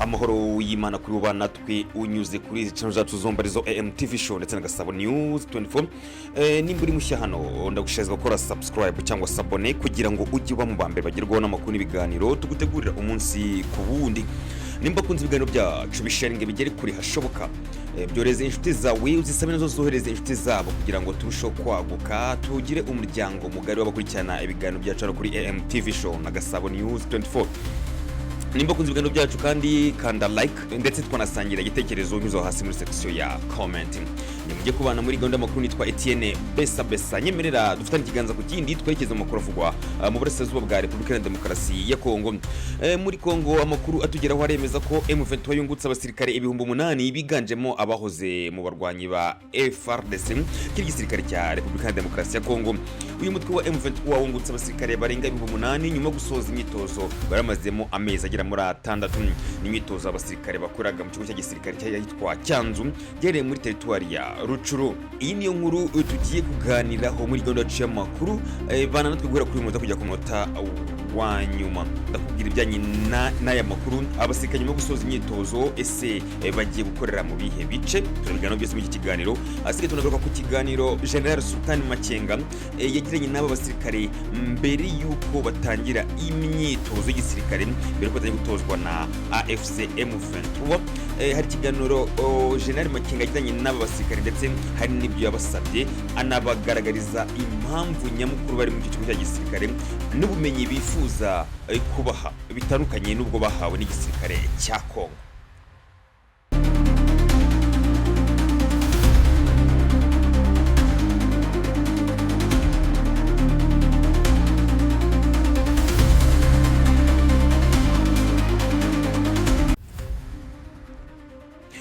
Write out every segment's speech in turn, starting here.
amahoro y'Imana kuri bana twe unyuze kuri channel zacu zombi arizo TV show ndetse na Gasabo News 24 nimba uri mushya hano ndagushezwa gukora subscribe cyangwa sabone kugira ngo ujye uba mu bambere bagerwaho n'amakuru n'ibiganiro tugutegurira umunsi ku wundi. Nimba kunze ibiganiro byacu bisharinge bigere kuri hashoboka byoreze inshuti zawe uzisabe nazo zohereze inshuti zabo kugira ngo turusheho kwaguka tugire umuryango mugari w'abakurikirana ibiganiro byacu kuri TV show na Gasabo News 24. Nimba kunze ibiganiro byacu kandi kanda like ndetse twanasangira igitekerezo unyuze hasi muri section ya comment. Nimujye kubana muri gahunda makuru nitwa Etienne Besa nyemerera dufitanye ikiganza ku kindi twekeza mu makuru avugwa mu burasirazuba bwa Repubulika ya Demokarasi ya Kongo. Muri Kongo amakuru atugeraho aremeza ko M23 yungutse abasirikare 8,000 biganjemo abahoze mu barwanyi ba FARDC kiri gisirikare cya Repubulika ya Demokarasi ya Kongo. Uyu mutwe wa M23 wungutse abasirikare barenga 8,000 nyuma gusoza imyitozo baramazemo amezi agera muri 6 n'imyitozo abasirikare bakoraga mu kigo cya gisirikare cyitwa Cyanzu gereye muri territoire ya Rucuru. Iyi niyo nkuru tugiye kuganiraho muri gahunda yacu y'amakuru bana natwe guhera kuri munota kujya ku munota wa nyuma. Ndakubwira ibyanyi n'aya makuru abasirikare nyuma gusoza imyitozo ese bagiye gukorera mu bihe bice turabigana byose mu iki kiganiro. Asike tunagaruka ku kiganiro General Sultan Makenga yagiranye n'aba basirikare mbere yuko batangira imyitozo y'igisirikare mbere ko batangiye gutozwa na AFC M23. Hari kiganiro General Makenga yagiranye n'aba basirikare ndetse hari n'ibyo yabasabye anabagaragariza impamvu nyamukuru bari mu kigo cya gisirikare n'ubumenyi bifuza kubaha bitandukanye n'ubwo bahawe n'igisirikare cya Kongo.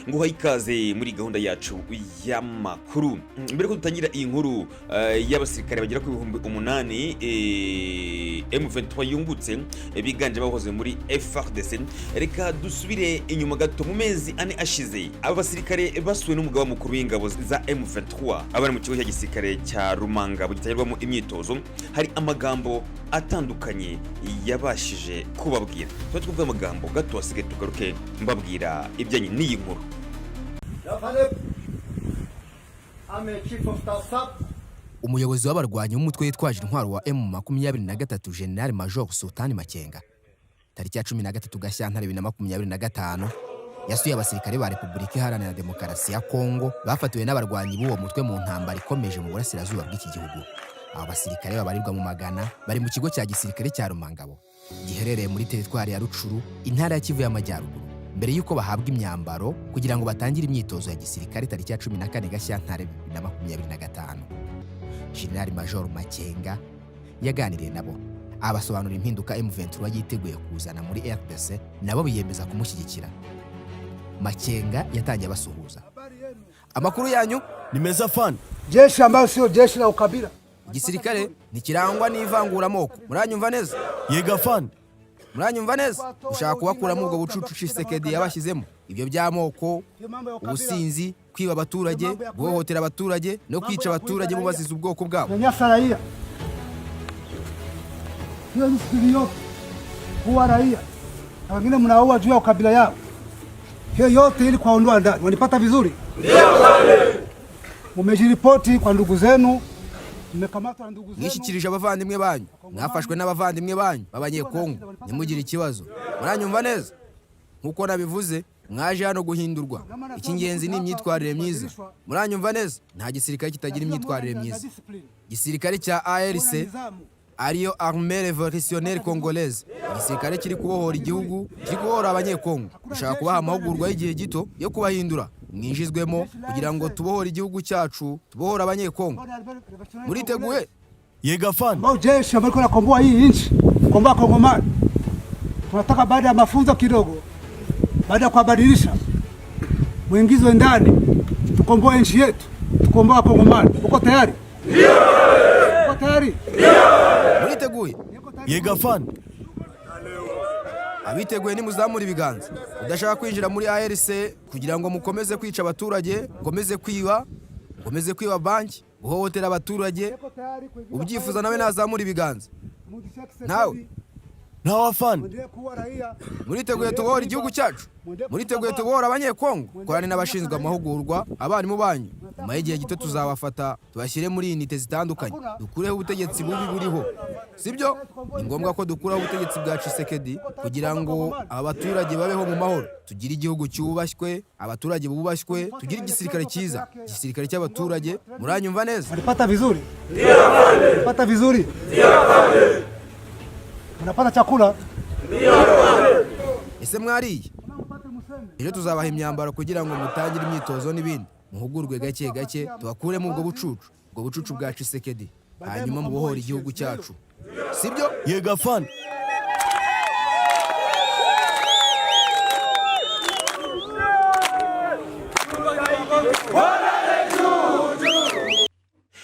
Nguha ikaze muri gahunda yacu y'amakuru. Mbere ko dutangira iyi nkuru y'abasirikare bagera ku 8,000 M23 yungutse biganje bahoze muri FARDC, reka dusubire inyuma gato mu mezi 4 ashize aba basirikare basuwe n'umugaba mukuru w'ingabo za M23 abari mu kigo cya gisirikare cya Rumanga bugitayirwamo imyitozo. Hari amagambo atandukanye yabashije kubabwira. Twatwumva amagambo gato asige tugaruke mbabwira ibyanyi n'iyi nkuru. Umuyobozi w'abarwanyi w'umutwe witwaje intwaro wa M23 General Major Sultan Makenga tariki ya 13 Gashyantare 2025 yasuye abasirikare ba Repubulika Iharanira Demokarasi ya Kongo bafatiwe n'abarwanyi b'uwo mutwe mu ntambara ikomeje mu burasirazuba bw'iki gihugu. Aba basirikare babarirwa mu magana bari mu kigo cya gisirikare cya Rumangabo giherereye muri territoire ya Rucuru intara ya Kivu y'Amajyaruguru mbere yuko bahabwa imyambaro kugira ngo batangire imyitozo ya gisirikare tariki ya 14 Gashyantare 2025. General Major Makenga yaganiriye nabo abasobanura impinduka M23 yiteguye kuzana muri RDC nabo biyemeza kumushyigikira. Makenga yatangiye basuhuza. Amakuru yanyu ni meza fan. Jeshi ambao sio jeshi la ukabila. Igisirikare ntikirangwa n'ivangura amoko. Muranyumva neza? Yega fan. Muranyumva neza? Ushaka kubakuramo ubwo bucucu Tshisekedi yabashyizemo. Ibyo by'amoko, ubusinzi, kwiba abaturage, guhohotera abaturage no kwica abaturage mubaziza ubwoko bwabo. Nyanyasa raia. Hiyo ni siri kuwa raia. Na wengine mnaua juu ya ukabila yao. Hiyo yote ili kuwaondoa ndani. Wanipata vizuri? Ndio wale. Mumejiripoti kwa ndugu zenu. Mmekamata ndugu zenu. Nishikirije abavandimwe banyu. Mwafashwe n'abavandimwe banyu b'abanyekongo. Nimugire ikibazo. Muranyumva neza? Nkuko nabivuze mwaje hano guhindurwa. Ikingenzi ni imyitwarire myiza. Muranyumva neza? Nta gisirikare kitagira imyitwarire myiza. Gisirikare cya ARC ariyo Armée Révolutionnaire Congolaise, igisirikare kiri kubohora igihugu, kiri kubohora abanyekongo. Ushaka kubaha amahugurwa y'igihe gito yo kubahindura mwinjizwemo kugira ngo tubohora igihugu cyacu, tubohora abanyekongo. Muriteguye? Yega fan. Bao jeshi ambao nakomboa hii nchi, kukomboa Kongomani. Tunataka baada ya mafunzo kidogo, baada ya kubadilisha muingizwe ndani, tukomboe nchi yetu, tukomboa Kongomani. Uko tayari? Ndio. Uko tayari? Ndio. Muriteguye? Yega fan. Abiteguye nimuzamura ibiganza. Udashaka kwinjira muri ARC kugira ngo mukomeze kwica abaturage, mukomeze kwiba banki, guhohotera abaturage. Ubyifuza nawe nazamura ibiganza. Nawe Ntawe afande. Muendelee kuwa raia. muriteguye tubohora igihugu cyacu, muriteguye tubohora abanyekongo. korani n'abashinzwe amahugurwa, abarimu banyu. nyuma y'igihe gito tuzabafata tubashyire muri inite zitandukanye, dukureho ubutegetsi bubi buriho, sibyo? Ni ngombwa ko dukuraho ubutegetsi bwa Tshisekedi kugira ngo abaturage babeho mu mahoro, tugire igihugu cyubashywe, abaturage bubashywe, tugire igisirikare cyiza, igisirikare cy'abaturage. Muranyumva neza? Mnapata vizuri? Mnapata vizuri? Mnapata chakula? Ese mwariye? Ejo tuzabaha imyambaro kugira ngo mutangire imyitozo n'ibindi, muhugurwe gake gake, tubakuremo ubwo bucucu bwa Tshisekedi, hanyuma mubohora igihugu cyacu, sibyo? Yego afande.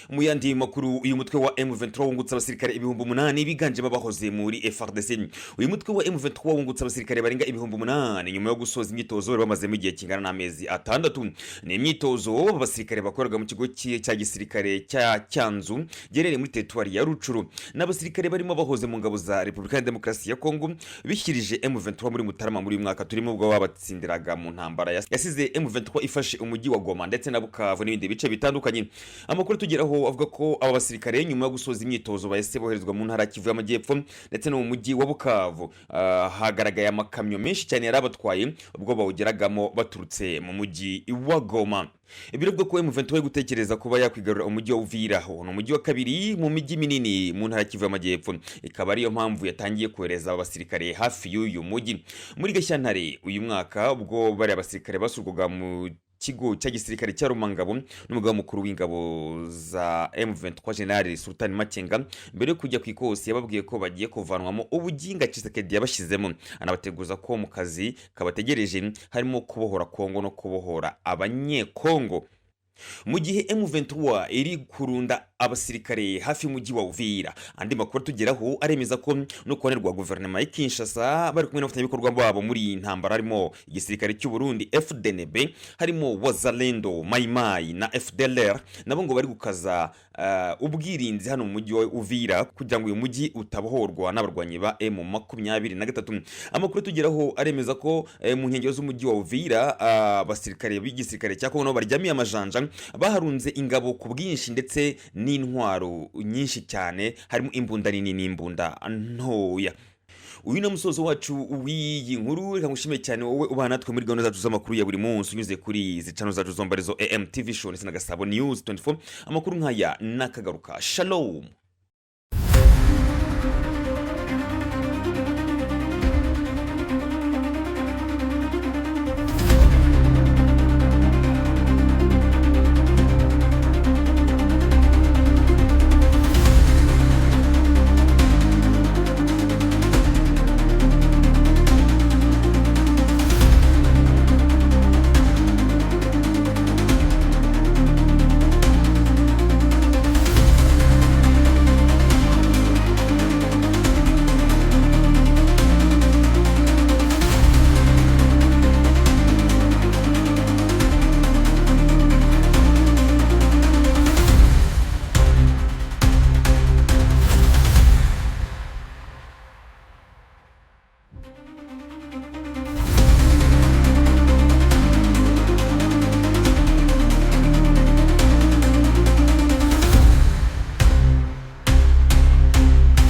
mu yandi makuru, uyu mutwe wa M23 wungutse abasirikare 8,000 biganjemo abahoze muri FARDC. uyu mutwe wa M23 wungutse abasirikare barenga 8,000 nyuma yo gusoza imyitozo bari bamazemo igihe kingana n'amezi 6. ni imyitozo abasirikare bakoraga mu kigo cya gisirikare cya Cyanzu gerere muri teritwari ya Rucuru. n'abasirikare barimo bahoze mu ngabo za Repubulika ya Demokarasi ya Kongo bishyirije M23 muri Mutarama muri uyu mwaka turimo ubwo babatsindiraga mu ntambara yasize M23 ifashe umujyi wa Goma ndetse na Bukavu n'ibindi bice bitandukanye. amakuru tugeraho avuga ko aba basirikare nyuma yo gusoza imyitozo bahise boherezwa mu ntara Kivu y'Amajyepfo ndetse no mu mujyi wa Bukavu. hagaragaye amakamyo menshi cyane yarabatwaye ubwo bawugeragamo baturutse mu mujyi wa Goma. Biravuga ko M23 gutekereza kuba yakwigarura umujyi wa Uvira, ni umujyi wa kabiri mu mijyi minini mu ntara Kivu y'Amajyepfo. ikaba ariyo mpamvu yatangiye kohereza abasirikare hafi y'uyu mujyi. muri Gashyantare uyu mwaka ubwo bari abasirikare basurwaga mu kigo cya gisirikare cya Rumangabo n'umugaba mukuru w'ingabo za M23 General Sultan Makenga, mbere yo kujya ku ikosi yababwiye ko bagiye kuvanwamo ubuginga Tshisekedi yabashizemo, anabateguza ko mu kazi kabategereje harimo kubohora Kongo no kubohora abanyekongo. mu gihe M23 iri kurunda abasirikare hafi y'umujyi wa Uvira, andi makuru tugeraho aremeza ko no kubonerwa guverinoma ya Kinshasa bari kumwe n'abafatanyabikorwa babo muri intambara harimo igisirikare cy'u Burundi FDNB, harimo Wazalendo, Maimai na FDLR, nabo ngo bari gukaza ubwirinzi hano mu mujyi wa Uvira kugira ngo uyu mujyi utabohorwa n'abarwanyi ba M23. amakuru tugeraho aremeza ko mu nkengero z'umujyi wa Uvira abasirikare b'igisirikare cya Kongo baryamiye amajanja, baharunze ingabo ku bwinshi ndetse n'intwaro nyinshi cyane, harimo imbunda nini n'imbunda ntoya. uyu ni umusozo wacu w'iyi nkuru. reka ngushime cyane wowe ubana natwe muri gahunda zacu z'amakuru ya buri munsi unyuze kuri izi channel zacu zomba arizo AM TV show ndetse na Gasabo News 24. amakuru nk'aya nakagaruka. Shalom.